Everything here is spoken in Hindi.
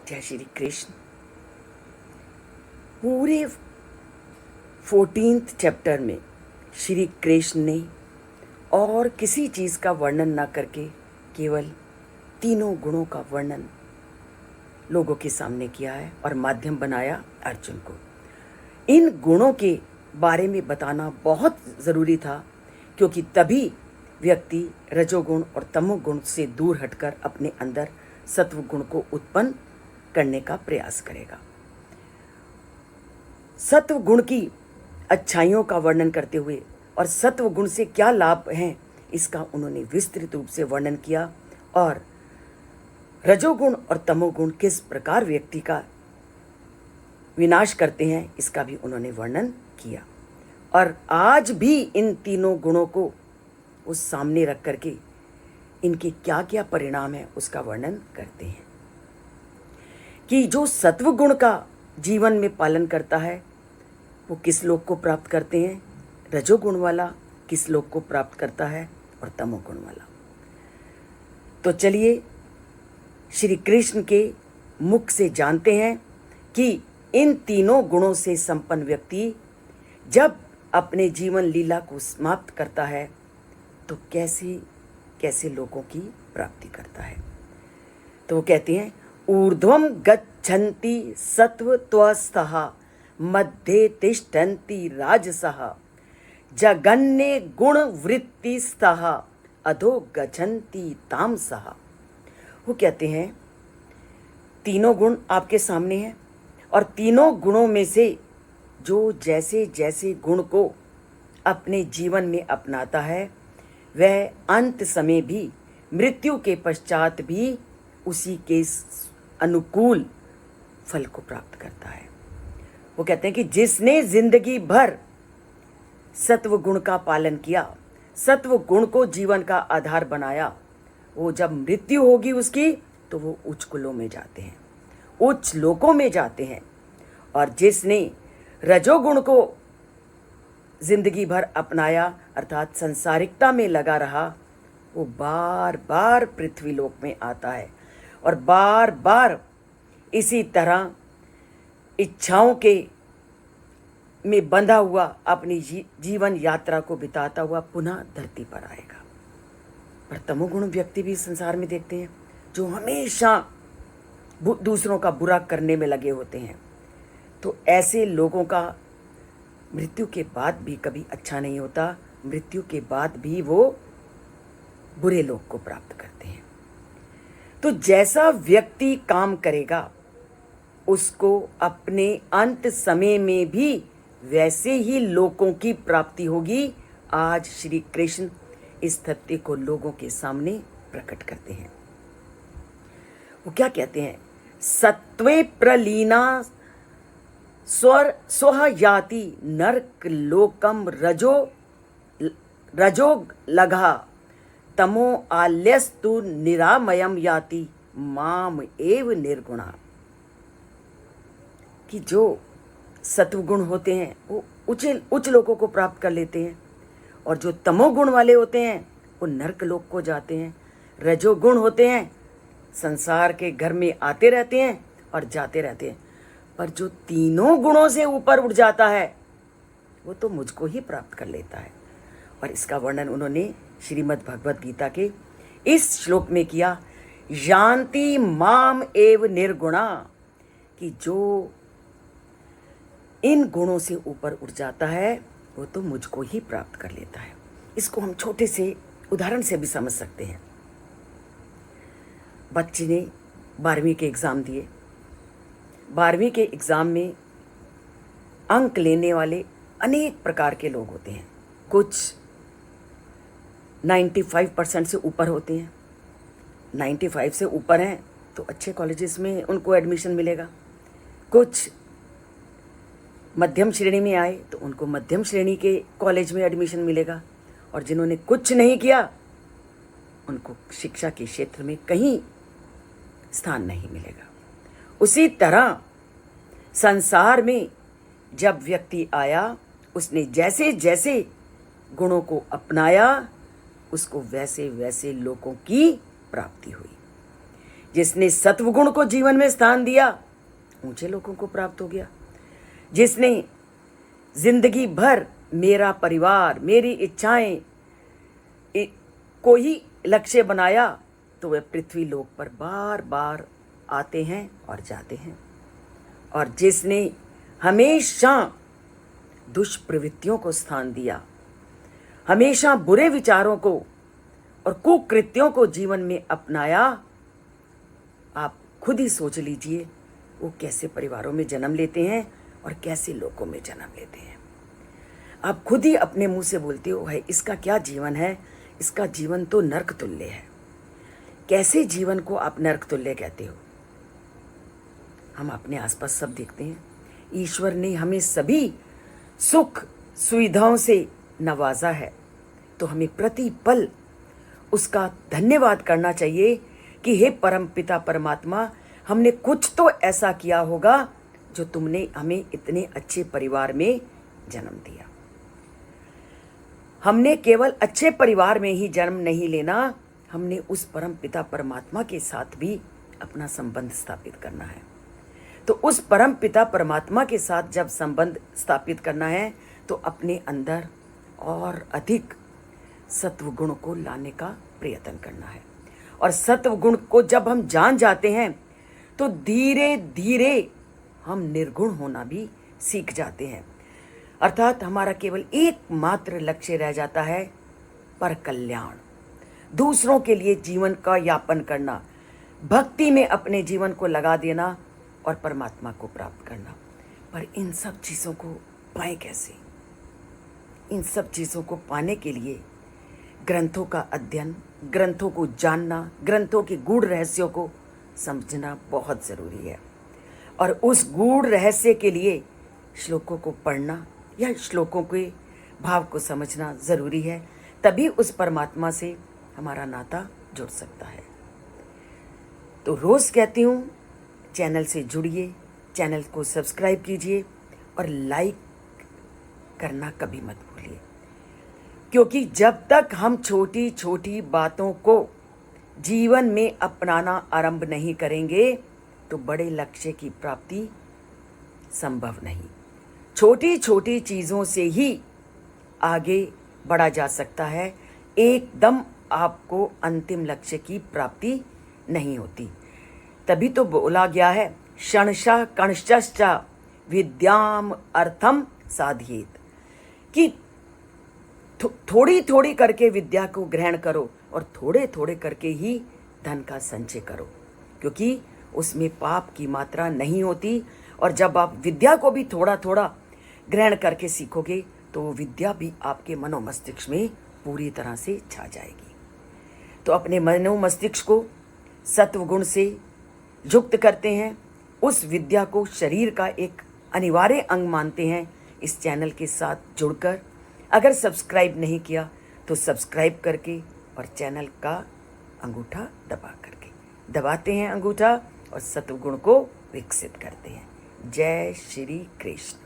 जय श्री कृष्ण। पूरे 14th चैप्टर में श्री कृष्ण ने और किसी चीज़ का वर्णन ना करके केवल तीनों गुणों का वर्णन लोगों के सामने किया है और माध्यम बनाया अर्जुन को। इन गुणों के बारे में बताना बहुत ज़रूरी था, क्योंकि तभी व्यक्ति रजोगुण और तमोगुण से दूर हटकर अपने अंदर सत्व गुण को उत्पन्न करने का प्रयास करेगा। सत्व गुण की अच्छाइयों का वर्णन करते हुए और सत्व गुण से क्या लाभ हैं, इसका उन्होंने विस्तृत रूप से वर्णन किया और रजोगुण और तमोगुण किस प्रकार व्यक्ति का विनाश करते हैं, इसका भी उन्होंने वर्णन किया। और आज भी इन तीनों गुणों को उस सामने रख करके इनके क्या क्या परिणाम है उसका वर्णन करते हैं कि जो सत्व गुण का जीवन में पालन करता है वो किस लोक को प्राप्त करते हैं, रजोगुण वाला किस लोक को प्राप्त करता है और तमोगुण वाला। तो चलिए श्री कृष्ण के मुख से जानते हैं कि इन तीनों गुणों से संपन्न व्यक्ति जब अपने जीवन लीला को समाप्त करता है तो कैसे कैसे लोगों की प्राप्ति करता है। तो वो कहते हैं, ऊर्ध्वम गच्छन्ति सत्वत्वस्थः मध्ये तिष्ठन्ति राजसः जगन्ये गुणवृत्तिस्थः अधो गच्छन्ति तामसः। वो कहते हैं तीनों गुण आपके सामने हैं और तीनों गुणों में से जो जैसे जैसे गुण को अपने जीवन में अपनाता है वह अंत समय भी, मृत्यु के पश्चात भी उसी के अनुकूल फल को प्राप्त करता है। वो कहते हैं कि जिसने जिंदगी भर सत्व गुण का पालन किया, सत्व गुण को जीवन का आधार बनाया, वो जब मृत्यु होगी उसकी तो वो उच्च कुलों में जाते हैं, उच्च लोकों में जाते हैं। और जिसने रजोगुण को जिंदगी भर अपनाया अर्थात संसारिकता में लगा रहा, वो बार बार पृथ्वी लोक में आता है और बार बार इसी तरह इच्छाओं के में बंधा हुआ अपनी जीवन यात्रा को बिताता हुआ पुनः धरती पर आएगा। पर तमोगुण व्यक्ति भी संसार में देखते हैं जो हमेशा दूसरों का बुरा करने में लगे होते हैं। तो ऐसे लोगों का मृत्यु के बाद भी कभी अच्छा नहीं होता, मृत्यु के बाद भी वो बुरे लोक को प्राप्त करते हैं। तो जैसा व्यक्ति काम करेगा उसको अपने अंत समय में भी वैसे ही लोकों की प्राप्ति होगी। आज श्री कृष्ण इस तथ्य को लोगों के सामने प्रकट करते हैं। वो क्या कहते हैं, सत्वे प्रलीना स्वह याति नरक लोकम रजो लघा तमो आल्यस्तु निरामयम याति माम एव निर्गुणा। कि जो सत्वगुण होते हैं वो उच्च लोकों को प्राप्त कर लेते हैं और जो तमोगुण वाले होते हैं वो नरक लोक को जाते हैं। रजोगुण होते हैं संसार के घर में आते रहते हैं और जाते रहते हैं, पर जो तीनों गुणों से ऊपर उठ जाता है वो तो मुझको ही प्राप्त कर लेता है। और इसका वर्णन उन्होंने श्रीमद् भगवद गीता के इस श्लोक में किया, यान्ति माम एव निर्गुणा। कि जो इन गुणों से ऊपर उठ जाता है वो तो मुझको ही प्राप्त कर लेता है। इसको हम छोटे से उदाहरण से भी समझ सकते हैं। बच्चे ने 12वीं के एग्ज़ाम दिए, 12वीं के एग्ज़ाम में अंक लेने वाले अनेक प्रकार के लोग होते हैं। कुछ 95% से ऊपर होते हैं, 95 से ऊपर हैं तो अच्छे कॉलेजेस में उनको एडमिशन मिलेगा। कुछ मध्यम श्रेणी में आए तो उनको मध्यम श्रेणी के कॉलेज में एडमिशन मिलेगा, और जिन्होंने कुछ नहीं किया उनको शिक्षा के क्षेत्र में कहीं स्थान नहीं मिलेगा। उसी तरह संसार में जब व्यक्ति आया उसने जैसे जैसे गुणों को अपनाया उसको वैसे वैसे लोगों की प्राप्ति हुई। जिसने सत्वगुण को जीवन में स्थान दिया ऊंचे लोगों को प्राप्त हो गया। जिसने जिंदगी भर मेरा परिवार, मेरी इच्छाएं को ही लक्ष्य बनाया तो वे पृथ्वी लोक पर बार बार आते हैं और जाते हैं। और जिसने हमेशा दुष्प्रवृत्तियों को स्थान दिया, हमेशा बुरे विचारों को और कुकृत्यों को जीवन में अपनाया, आप खुद ही सोच लीजिए वो कैसे परिवारों में जन्म लेते हैं और कैसे लोगों में जन्म लेते हैं। आप खुद ही अपने मुंह से बोलते हो है इसका क्या जीवन है, इसका जीवन तो नरक तुल्य है। कैसे जीवन को आप नरक तुल्य कहते हो? हम अपने आसपास सब देखते हैं। ईश्वर ने हमें सभी सुख सुविधाओं से नवाजा है, तो हमें प्रति पल उसका धन्यवाद करना चाहिए कि हे परम पिता परमात्मा, हमने कुछ तो ऐसा किया होगा जो तुमने हमें इतने अच्छे परिवार में जन्म दिया। हमने केवल अच्छे परिवार में ही जन्म नहीं लेना, हमने उस परम पिता परमात्मा के साथ भी अपना संबंध स्थापित करना है। तो उस परम पिता परमात्मा के साथ जब संबंध स्थापित करना है तो अपने अंदर और अधिक सत्व गुण को लाने का प्रयत्न करना है। और सत्व गुण को जब हम जान जाते हैं तो धीरे धीरे हम निर्गुण होना भी सीख जाते हैं। अर्थात हमारा केवल एकमात्र लक्ष्य रह जाता है पर कल्याण, दूसरों के लिए जीवन का यापन करना, भक्ति में अपने जीवन को लगा देना और परमात्मा को प्राप्त करना। पर इन सब चीज़ों को पाए कैसे? इन सब चीज़ों को पाने के लिए ग्रंथों का अध्ययन, ग्रंथों को जानना, ग्रंथों के गूढ़ रहस्यों को समझना बहुत ज़रूरी है। और उस गूढ़ रहस्य के लिए श्लोकों को पढ़ना या श्लोकों के भाव को समझना ज़रूरी है, तभी उस परमात्मा से हमारा नाता जुड़ सकता है। तो रोज़ कहती हूँ चैनल से जुड़िए, चैनल को सब्सक्राइब कीजिए और लाइक करना कभी मत भूलिए, क्योंकि जब तक हम छोटी छोटी बातों को जीवन में अपनाना आरंभ नहीं करेंगे तो बड़े लक्ष्य की प्राप्ति संभव नहीं। छोटी छोटी चीज़ों से ही आगे बढ़ा जा सकता है, एकदम आपको अंतिम लक्ष्य की प्राप्ति नहीं होती। तभी तो बोला गया है क्षणशः कणश्च विद्याम अर्थम साधयेत, कि थोड़ी थोड़ी करके विद्या को ग्रहण करो और थोड़े थोड़े करके ही धन का संचय करो, क्योंकि उसमें पाप की मात्रा नहीं होती। और जब आप विद्या को भी थोड़ा थोड़ा ग्रहण करके सीखोगे तो वो विद्या भी आपके मनोमस्तिष्क में पूरी तरह से छा जाएगी। तो अपने मनोमस्तिष्क को सत्वगुण से युक्त करते हैं, उस विद्या को शरीर का एक अनिवार्य अंग मानते हैं। इस चैनल के साथ जुड़कर अगर सब्सक्राइब नहीं किया तो सब्सक्राइब करके और चैनल का अंगूठा दबाते हैं अंगूठा और सत्वगुण को विकसित करते हैं। जय श्री कृष्ण।